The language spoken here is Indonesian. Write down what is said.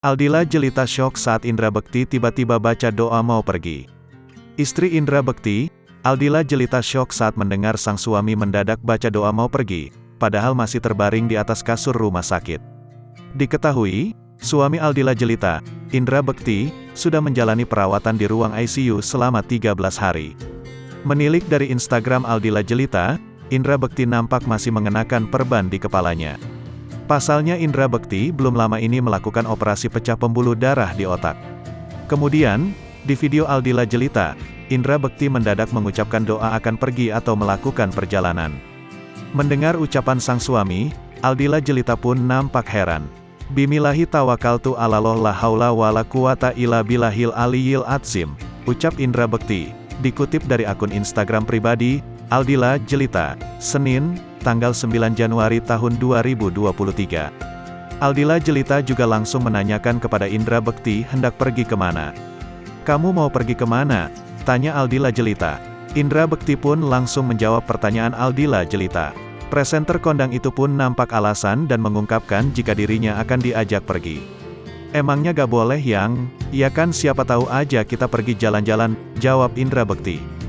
Aldila Jelita syok saat Indra Bekti tiba-tiba baca doa mau pergi. Istri Indra Bekti, Aldila Jelita syok saat mendengar sang suami mendadak baca doa mau pergi, padahal masih terbaring di atas kasur rumah sakit. Diketahui, suami Aldila Jelita, Indra Bekti, sudah menjalani perawatan di ruang ICU selama 13 hari. Menilik dari Instagram Aldila Jelita, Indra Bekti nampak masih mengenakan perban di kepalanya. Pasalnya Indra Bekti belum lama ini melakukan operasi pecah pembuluh darah di otak. Kemudian, di video Aldila Jelita, Indra Bekti mendadak mengucapkan doa akan pergi atau melakukan perjalanan. Mendengar ucapan sang suami, Aldila Jelita pun nampak heran. Bimillahi tawakkaltu 'alallah la haula wala quwata illa billahil aliyyil azim, ucap Indra Bekti, dikutip dari akun Instagram pribadi, Aldila Jelita, Senin, tanggal 9 Januari tahun 2023. Aldila Jelita juga langsung menanyakan kepada Indra Bekti hendak pergi kemana. "Kamu mau pergi kemana?" tanya Aldila Jelita. Indra Bekti pun langsung menjawab pertanyaan Aldila Jelita. Presenter kondang itu pun nampak alasan dan mengungkapkan jika dirinya akan diajak pergi. "Emangnya gak boleh yang? Ya kan siapa tahu aja kita pergi jalan-jalan," jawab Indra Bekti.